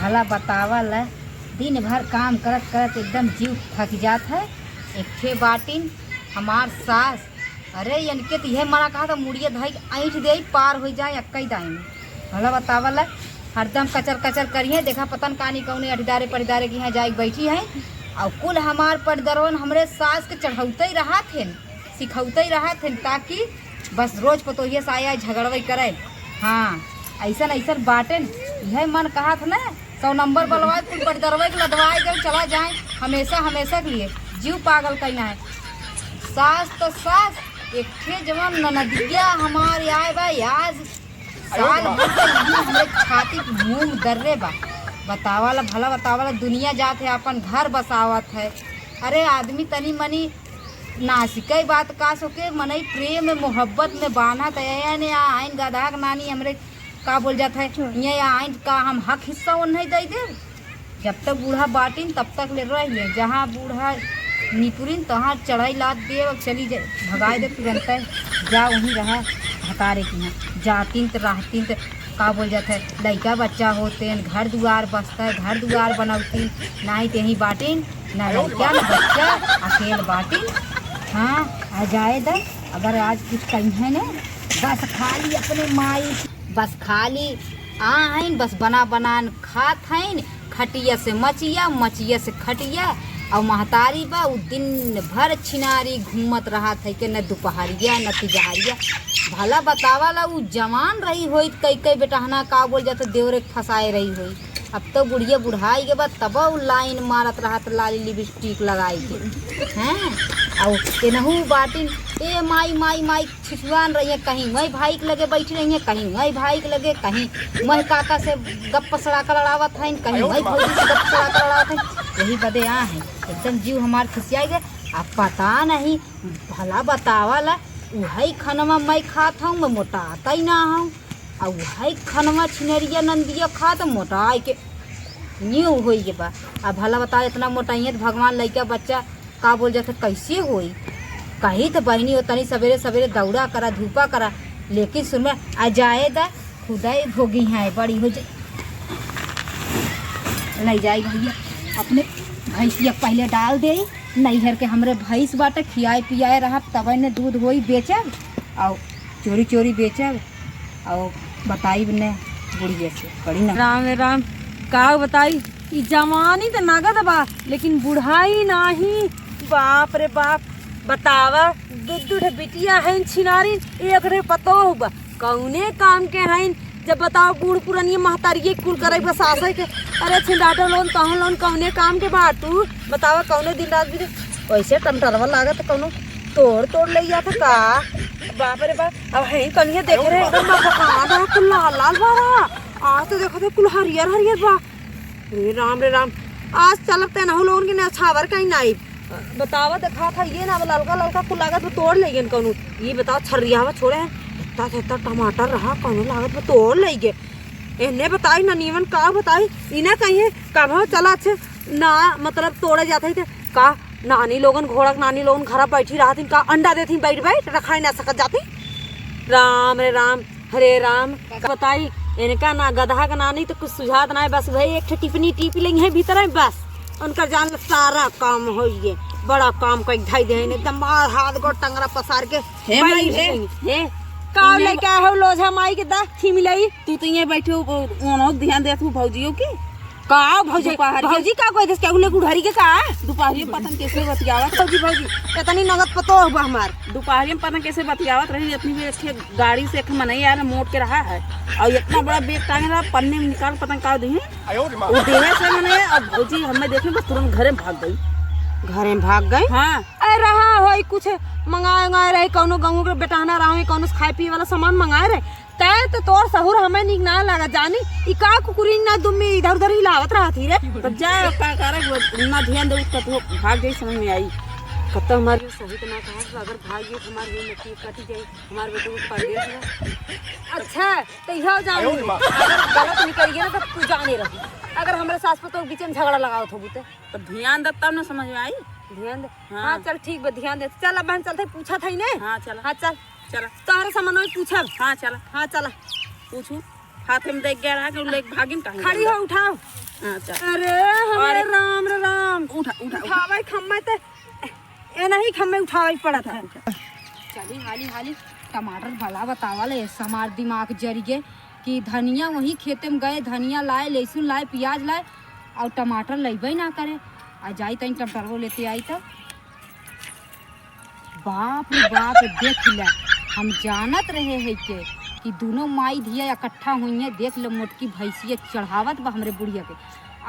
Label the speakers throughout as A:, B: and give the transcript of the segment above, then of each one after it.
A: भला बतावल है, दिन भर काम करत करत एकदम जीव थक जात है। एक ठे बाटिन हमार सास, अरे इनके तो यह मना कहा था मुड़िए धाई ऐंठ दे पार हो जाए अक्कई दाई में। भला बतावल है, हरदम कचर कचर करिए, देखा पतन कानी कौने अठदारे पटदारे की यहाँ जाए बैठी है। और कुल हमार पटदरवन हमरे सास के चढ़ौते ही रहा थे, सिखौते ही रहा थे, ताकि बस रोज पतोहिए से आया झगड़वई करे। हाँ ऐसा ऐसा बाटे, यह मन कहा था ना 100 नंबर बलवाए कुल पटदरवे के लदवाए गए चला जाए हमेशा हमेशा के लिए। जीव पागल कहना है। सास तो सास, एक ठे जवान ननदिया हमारे आए बा आज साल भर से नहीं हमरे छाती मुंह दर्रे बा। बतावाला भला बतावाला दुनिया जात है अपन घर बसावत है। अरे आदमी तनी मनी नासिक बात का सोके मनई प्रेम में मोहब्बत में बाना तय आइन गधा नानी हमरे का बोल जाता है ये आइन का हम हक हिस्सा वो नहीं दे दे। जब तक बूढ़ा बाटिन तब तक ले रही, जहाँ बूढ़ा निपुरिन तहाँ चढ़ाई लाद दे और चली जाए भगाए दे तुरंत जा वहीं रहा हतारे की यहाँ जातीन तो रहतीन तो का बोल जाता है लड़का बच्चा होते हैं, घर दुआर बसता है, घर दुआर बनौती ना ही तेही बाटिन ना लड़का ना बच्चा अकेले बाटिन। हाँ आ जाए द अगर आज कुछ कहीं है ना बस खाली अपने माई बस खाली आइन बस बना बनान खात हैं, खटिया से मचिया मचिया से खटिया। और महतारी बा उ दिन भर छिनारी घूमत रहा था कि न दोपहरिया न तिजहरिया। भला बतावाला उ जवान रही होई कई कई बेटहना का बोल जाता देवरे फंसाए रही होई। अब तो बुढ़िया बुढ़ाई के बाद तब लाइन मारत रहा तो लाली लिपस्टिक लगाई के हैं। और तेनहू बाटिन ए माई माई माई छिछुआन रही है, कहीं मैं भाई के लगे बैठी रही है, कहीं मैं भाई के लगे, कहीं मैं काका से गप सड़ा कर लड़ावत है, कहीं मैं भौजी से गप सड़ा कर लड़ावत है। यही बदे आ है एकदम जीव हमार खिसिया गए। अब पता नहीं भला बतावाला वही खनवा मैं खात हूँ मैं मोटाता ही ना हूँ, और वही खनवा छिनरिया नंदिया खात मोटाई के न्यू हो के बा। अब भला बता इतना मोटाइए तो भगवान लड़का बच्चा का बोल जाता कैसे होई। कहीं तो बहनी हो तनी सवेरे सवेरे दौड़ा करा धूपा करा, लेकिन सुन में आ जाए दा खुदाई भोगी है बड़ी हो जाए नहीं जाए भैया अपने भैंसिया पहले डाल दे नैहर के हमरे भैंस बाटे खियाए पियाए रहा तब ने दूध होई बेचब और चोरी चोरी बेचब और बताई ने बुढ़िया से बड़ी ना
B: राम राम का बताई ई जवानी तो नगद बा लेकिन बुढ़ाई नाही। बाप रे बाप बतावा दूध बिटिया है छिनारी एक रे पतो बा कौने काम के हैं। जब बताओ बूढ़ पुरानी महतारी कुल करे बस आशा के अरे छिंडाटो लोन तहन लोन कौने काम के बा तू बतावा कौने दिन रात भी वैसे टंटरवा लागत कौनो तोड़ तोड़ ले जाता का। बाप रे बाप अब है कनिया देख रहे एकदम बा कुल लाल लाल बा आज तो देखो तो कुल हरियर हरियर बा। रे राम आज चलते ना लोन के ना छावर कहीं नाई बतावा देखा था ये ना ललका ललका कुल लागत में तोड़ ले गए कौनो। ये बताओ छरिया छोड़े इतना टमाटर रहा कौनो लागत में तोड़ ले गए। इन्हें बताई ना नीवन का बताई इन्हें कहीं कब चला अच्छे ना मतलब तोड़े जाते थे का नानी लोगन घोड़क नानी लोगन घर बैठी रहा थी का अंडा देती बैठ बैठ रखा ना सकत जाती। राम रे राम हरे राम बताई इनका ना गधा का नानी तो कुछ सुझात ना है, बस भाई एक टिपनी टीप लेंगे भीतर है बस उनका जान सारा काम हो ये बड़ा काम का ढाई दे एकदम हाथ गोड़ टंगरा पसार के हे का लेके आए हो लोझा माई के दा थी मिलाई
C: तू तो ये बैठे ओनो ध्यान दे तू भौजियो की
B: का भौजी भौजी का कोई दस केहू ले गुढ़ारी के का
C: दोपहरी में पतन कैसे बतियावत
B: भौजी इतनी नगद पतो हुआ हमार
C: दोपहरी में पतन कैसे बतियावत रही इतनी भी अच्छी गाड़ी से मनई यार मोड़ के रहा है और इतना बड़ा बेग टांगे रहा पन्ने में निकाल पतंग का दी वो देने से मैंने अब भौजी हमें देखे बस तुरंत घरे भाग गई।
B: घरे भाग गए
C: हाँ
B: अरे रहा हो कुछ मंगाए रहे कौनो गाँव के बेटाना रहा कौनो खाए पिए वाला सामान मंगाए रहे तय तो तोर सहूर हमें निक ना लगा जानी ई का कुकुरी ना दुम में इधर उधर हिलावत रहा थी रे
C: तो जा का करे ना ध्यान दे तो भाग गई समझ में आई।
B: कत हमारे सही तो ना कहा अगर भाग गई हमारे नती कटी गई हमारे बेटे को पड़ अच्छा तो यह जानी अगर गलत निकल गया तो तू जाने रही अगर हमारे सास पर तो बीच में झगड़ा लगाओ थो
C: तो ध्यान दे तब ना समझ में आई।
B: ध्यान दे हाँ चल ठीक बा ध्यान दे चल अब बहन चलते पूछा था ही ने
C: हाँ चल
B: हाँ चल
C: चला
B: तोहरे सामान पूछा
C: हाँ चला
B: हाँ चला
C: पूछू हाथ में देख गया रहा कि भागिन कहीं
B: खड़ी हो उठाओ
C: अच्छा
B: अरे हमारे राम रे राम
C: उठा उठा
B: उठावे खम्मे ते ए नहीं खम्मे उठावे पड़त है।
A: चली हाली हाली टमाटर भला बतावा ले हमार दिमाग जरी गे कि धनिया वहीं खेते में गए, धनिया लाए, लहसुन लाए, प्याज लाए और टमाटर लेबे ना करे। आ जाई तनी टमाटर लेते आई तब बाप रे बाप देख ले, हम जानत रहे है के कि दोनों माई धिया इकट्ठा हुई है। देख लो मोटकी भैंसिया चढ़ावत बा हमरे बुढ़िया के।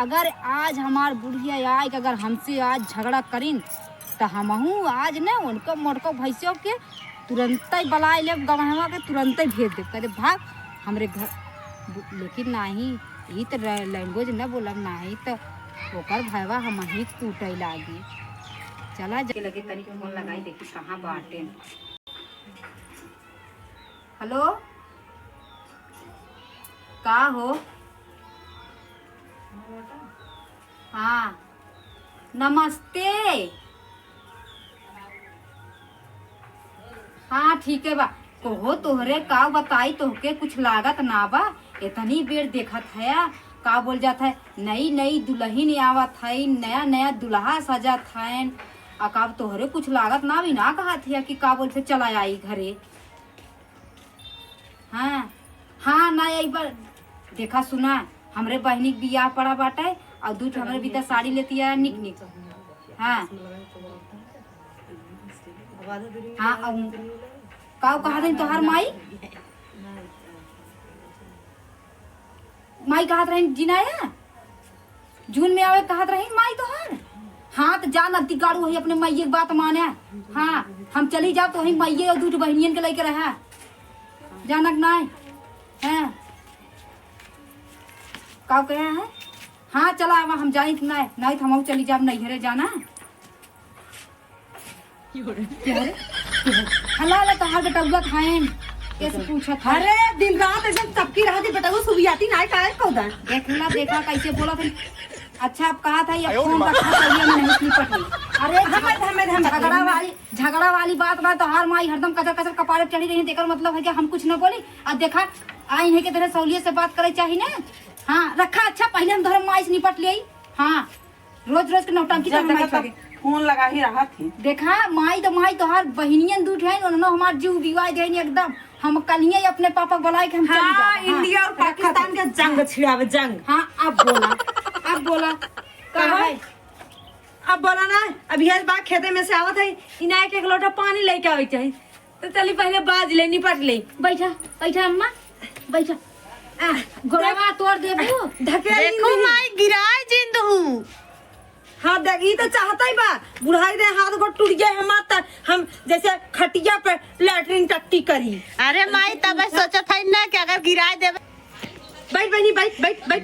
A: अगर आज हमार बुढ़िया आए कि अगर हमसे आज झगड़ा करीन तो हमहू आज न उनको मोटको भैंसियों के तुरंत ही बलाए ले गवाहवा के तुरंत ही भेज दे, कहते भाग हमरे घर। लेकिन नहीं ये तो लैंग्वेज न बोलब, नहीं तो ओकर भैया हम ही कूटे लागी। चला जा लगे तनी फोन लगाई देखी कहाँ बाटे। हेलो का हो? हाँ नमस्ते। हाँ ठीक है बा। कहो तोहरे का बताई, तोहके कुछ लागत ना बा? इतनी बेर देखत है का बोल जाता है नई नई दुल्हन आवत है, नया नया दुल्हा सजत है। का तोहरे कुछ लागत ना भी ना कहा थे कि का बोलते चला आई घरे। हाँ हाँ ना एक बार देखा सुना हमरे बहनी के बियाह पड़ा बाटे और दूध हमरे बीता साड़ी लेती है निक निक। हाँ हाँ का कहा थे तोहार माई माई कहत रही जिनाया जून में आवे कहत रही माई तोहार। हाँ तो जा नती गाड़ू वही अपने मैये की बात माने। हाँ हम चली जाओ तो वही मैये और दूध बहनियन के लेके रहा जानक नहीं है का कहा है। हाँ चला अब हम जाए नहीं नहीं तो हम चली जाओ नैहरे जाना। हला तो हर बेटा खाएं कैसे पूछा था।
B: अरे दिन रात ऐसे सबकी रहा थी बेटा वो सुबह आती ना का कौदा
A: देखला देखा कैसे बोला था। अच्छा आप कहा था ये फोन रखा चाहिए मैं नहीं निपट रही। अरे झगड़ा वाली बात ना तो हर माई हरदम कचर कचर कपारे चढ़ी रही। देकर मतलब है कि हम कुछ न बोली और देखा आई है कि तेरे सहूलियत से बात करे चाहिए ना। हाँ रखा अच्छा पहले हम धर्म माई से निपट ले। हाँ रोज रोज के नौटंकी
C: फोन लगा ही रहा थी।
A: देखा माई तो हर बहनियन दूठ है उन्होंने हमार जीव विवाह दे एकदम। हम कल ही अपने पापा बुलाए कि हम चली
B: हाँ,
A: जाते।
B: इंडिया और पाकिस्तान का जंग छिड़ावे जंग।
A: हाँ अब बोला कहा है
B: अब बोला ना अभी हर बात खेते में से आवत है इनाय के एक लोटा पानी लेके आवे चाहिए तो चली पहले बाज ले निपट ले।
A: बैठा बैठा अम्मा बैठा। गोड़वा तोड़ देबू
B: धकेली देखो माई गिराए जिंद हूँ। हाँ देख ये तो चाहता ही बा बुढ़ाई रे हाथ को टूट जाए हमारा हम जैसे खटिया पे लैट्रिन टट्टी करी।
D: अरे माई तब सोचा था ना कि अगर गिराए देवे।
B: बैठ बनी बैठ बैठ बैठ।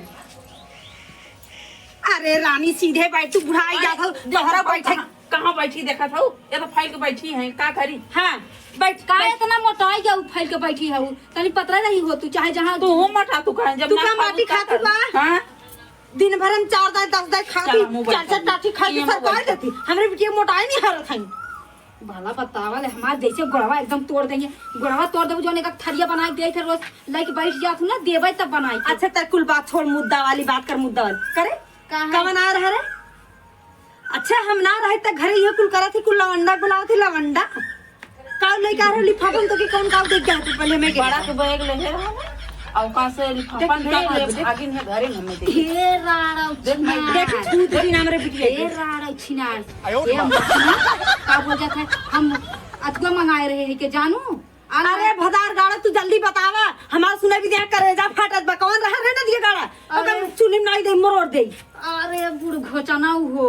B: अरे रानी सीधे बैठ तू बुढ़ाई जा था तोहरा बैठे
C: कहाँ बैठी देखा था ये तो फाइल के बैठी है का करी।
B: हाँ बैठ
A: का इतना मोटाई जा फैल के बैठी है तनी पतला नहीं हो तू चाहे जहाँ
C: तू हो मटा तू कहाँ जब
B: तू का माटी खाती बा।
C: हाँ
B: दिन भर हम 4 दाई 10 दाई खाती
C: चला, मुँह बैठ
B: 4 टाटी खाती सरकार देती हमरे बिटिया मोटाई नहीं हरत है।
A: भला बतावल हमार जैसे गोड़वा एकदम तोड़ देंगे। गोड़वा तोड़ देबू जो एक थरिया बना के थे रोज लेके बैठ जात ना देवे तब बनाई।
B: अच्छा तर कुल बात छोड़ मुद्दा वाली बात कर मुद्दा वाली करे कवन आ रहा रे। अच्छा हम ना रहे त घरे ये कुल करा थी कुल लवंडा बुलाओ थी लवंडा का लेके आ रहे लिफाफन तो की कौन का देख गया तू पहले मैं
C: बड़ा के बैग ले रहा है और कहां से लिफाफन दे ले आगिन है घरे में देख
A: हे राड़ा
B: देख छूत दिन हमरे बिटिया
A: हे राड़ा छिनार ये हम का बोल जाता है हम अतवा मंगाए रहे हैं के जानू।
B: अरे भदार गाड़ा तू जल्दी बतावा हमार सुने भी दे करे जा फाटत बा कौन रहा रे ना दिए गाड़ा अगर चुनिम नहीं दे मरोड़ दे।
A: अरे बुढ़ घोचना हो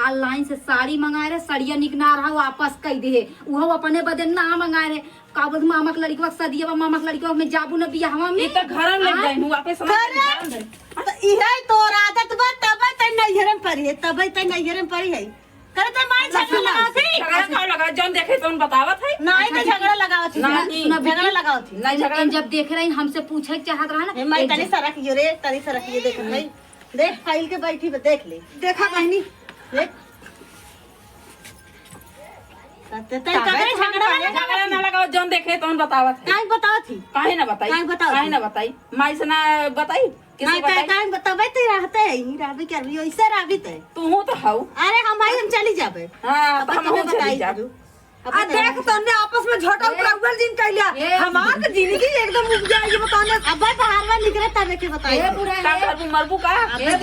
A: ऑनलाइन से साड़ी मंगाए रहे सड़िया निक ना रहा वापस कह दे वो अपने बदे ना मंगाए रहे का बोल मामा के लड़की सदिया मामा के लड़की में जाबू न बियाहवा में
C: ये तो घर ले जाई हूं वापस समझ
D: तो इहे तोर आदत बा तबे त नैहरे में पड़ी है तबे त नैहरे में पड़ी है करे त माई झगड़ा लगावती
C: झगड़ा का लगा जौन देखे तौन बतावत है
D: नहीं तो झगड़ा लगावती
C: नहीं,
D: झगड़ा लगावती
C: नहीं झगड़ा
A: जब देख रही हमसे पूछे चाहत रहा ना
D: माई तनी सरक यो रे तनी सरक ये देख भाई देख फाइल के बैठी देख ले
B: देखा बहनी
D: देख
C: झगड़ा ना लगाओ जौन देखे तौन बतावत है
D: काहे बताओ थी
C: काहे ना बताई
D: काहे बताई?
C: काहे ना बताई माई से ना बताई किसी बताई
D: तबे तो रहते है ही राबी कर भी ऐसे राबी ते
C: तू तो हाउ
D: अरे हम चली जाबे
C: हां
D: अब
C: हम
D: तुम्हें
C: चली
D: बताई
C: जा
D: दू
B: आ देख तन्ने आपस में झोटा प्रॉब्लम दिन कैलिया हमार तो जिंदगी एकदम उब जाएगी बताने।
D: अब बाहर में निकले तबे के बताई
A: ए बुढ़ा
C: का
A: है
C: करबू मरबू का
A: ए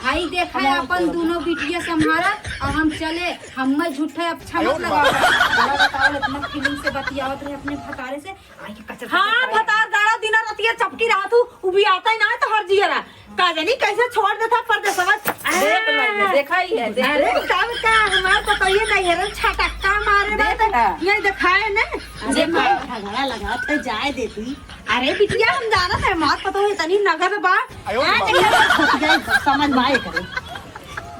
A: भाई देखा है अपन दोनों बिटिया संभारा और हम चले हम में झूठे अच्छा मत लगाओ बड़ा बताओ इतना फीलिंग से बतियावत रहे अपने भतारे से आई के कचर
B: हाँ भतार दाड़ा दिन रतिया चपकी रहा तू उभी आता ही ना तो हर जियरा का जानी कैसे छोड़ देता परदेश समझ
C: देख ले देखा ही है देख
B: अरे कब का हमार तो ये नहीं है छटक्का मारे बात ये दिखाए ना
D: अरे मां झगड़ा लगा तो जाए देती
B: अरे बिटिया हम जाना है मार पता है तनी नगद बा
D: समझ में आए करे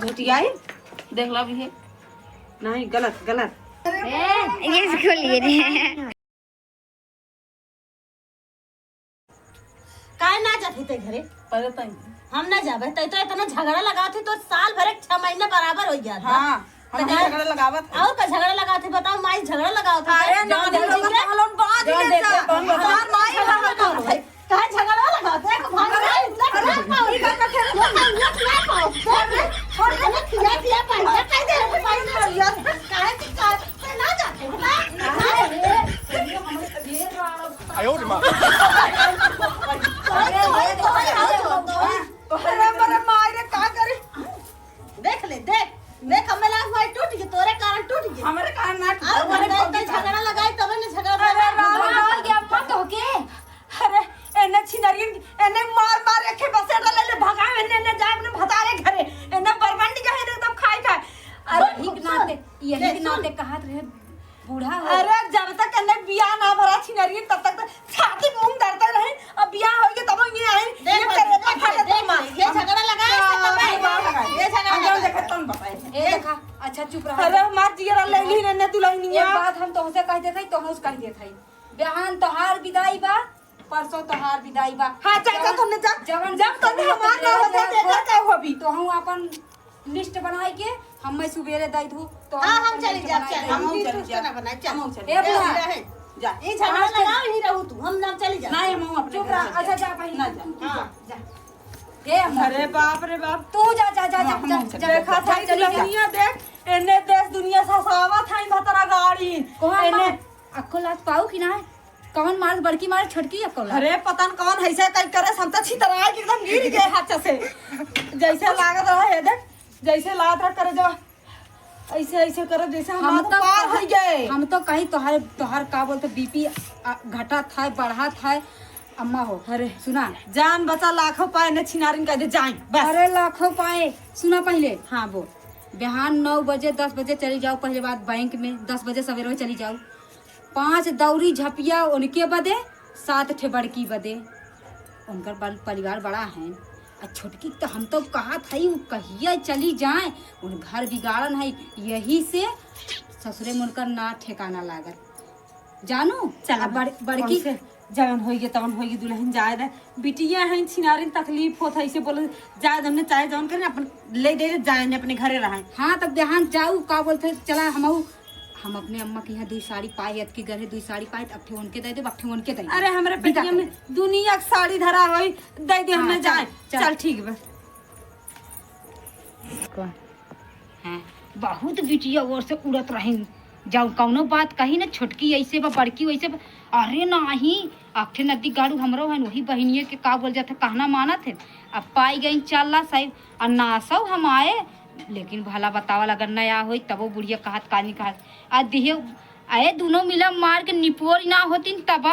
B: बिटिया
C: देख ला भी है
B: नहीं गलत गलत
A: ये खोलिए रे
D: काय ना जाती ते घरे
C: पहले तो
D: हम ना जाबे तो इतना झगड़ा लगाते तो साल भर 6 महीने बराबर हो गया
C: हां हम झगड़ा लगावत
D: और का झगड़ा लगाते बताओ माई झगड़ा लगाओ था
B: अरे ना लोग बात
C: जो
B: ले
C: देखे कौन बता
B: हमार माई
D: भाई का झगड़ा लगाते हैं भाग रहा इतना पाओ ना पाओ छोड़ के खिया खिया पैसा कह दे पैसा यार काहे की का ना जाते
B: अरे मरे माई रे का करे
D: देख ले देख हमें लाख भाई टूट गई तोरे कारण टूट गई
C: हमारे कारण ना
D: और बड़े झगड़ा लगाए तब ने झगड़ा
B: राम
A: गया मत हो के
B: अरे एने छिनरियन एने मार रखे बसे ले ले भगा एने जाए ने भतारे घरे एने बरबंडी कहे रे तब खाई खाए
A: अरे यही के नाते कहत रहे बूढ़ा हो
B: अरे जब तक एने बियाह ना भरा छिनरियन तब तक छाती मुंह डरते रहे अब बियाह होगे तब ये आई ये करेगा खाले तो मां
D: ये झगड़ा लगाए ये झगड़ा
C: देखे तुम बताए
A: ए देखा अच्छा चुप रहा
B: अरे मार जियरा ले ली ने दुल्हनिया
A: एक बात हम तोहसे कह देते तोहस कह देते बिहान तोहार विदाई बा परसों तोहार विदाई बा
B: हां चाचा तुमने जब तुमने हमार ना होते देखा का होबी
A: तो हम अपन लिस्ट बनाई के हम मैं सुबेरे दई दू तो
D: हां हम चली जा हम
C: चली जा
D: ना बनाए चल
A: ए बुढ़ा
C: जा
D: ये झगड़ा लगाओ ही रहू तू हम ना चली जा
C: नहीं हम अपने
A: चुप रह अच्छा जा पहले
C: ना जा
D: हां
A: जा ए
B: अरे बाप रे बाप
A: तू जा जा जा जा
B: देखा था दुनिया देख एने देश दुनिया ससावा था भतरा गाड़ी
A: एने अकोलात पाऊ कि ना कौन मार बड़की मार छोटकी अकोला
B: अरे पता न कौन ऐसे कल करे हम तो छितरा के एकदम गिर गए हाथ से जैसे लागत रहा है देख जैसे लागत रहा करे जो ऐसे ऐसे करे जैसे हम तो पार हो गए
A: हम तो कहीं तोहार का बोलते बीपी घटा था बढ़ा था अम्मा हो
B: अरे
A: सुना
B: जान बचा लाखों पाए ने छिनारिन कह दे जाए बस
A: अरे लाखों पाए सुना पहले
B: हाँ बोल
A: बिहान 9 बजे 10 बजे चली जाओ पहले बात बैंक में 10 बजे सवेरे चली जाओ 5 दौरी झपिया उनके बदे 7 ठे बड़की बदे उनकर परिवार बड़ा है और छोटकी तो हम तो कहा था ही कहिया चली जाए उन घर बिगाड़न है यही से ससुरे में उनकर ना ठेकाना लागत जानू
B: चला
A: बड़की
B: से जवन होइगे तवन होइगे दुल्हन जाए दे बिटिया हैं छिनारिन तकलीफ होत है इसे बोले जाए हमने चाहे जवन करे अपन ले दे जाए ने अपने घरे रहे
A: हाँ तब बिहान जाऊ का बोलते चला हम अपने अम्मा के यहाँ 2 साड़ी पाए अत के घरे 2 साड़ी पाए अट्ठे उनके दे दे अट्ठे उनके दे
B: अरे हमारे बिटिया में दुनिया की साड़ी धरा होई दे दे हमने जाए चल ठीक बा
A: हाँ बहुत बिटिया और से उड़त रही जाऊ कौनो बात कही ना छोटकी ऐसे बा बड़की वैसे बा अरे नहीं अखे नदी गाड़ू हमरो है वही बहनिए के का बोल जाते कहना माना थे अब पाई गई चल साहिब और नासौ हम आए लेकिन भला बतावल अगर नया हो तब वो बुढ़िया कहत कानी कहत आ दिहे आए दोनों मिला मार के निपोर ना होती तब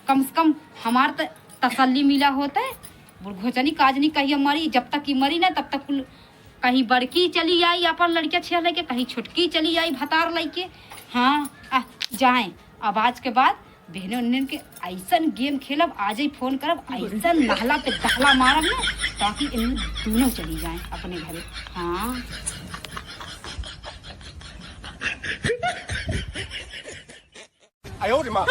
A: कम से कम हमार तसल्ली मिला होता है बुढ़घोचनी काज नहीं कही मरी जब तक की मरी ना तब तक कहीं बड़की चली आई अपन लड़किया छे लेके कहीं छोटकी चली आई भतार लेके हाँ जाए अब आज के बाद बहने उन्हें के ऐसन गेम खेलब आज ही फोन करब ऐसन नहला पे दहला मारब ना ताकि इनमें दोनों चली जाएं अपने घरे हाँ
E: 哎呦我的妈！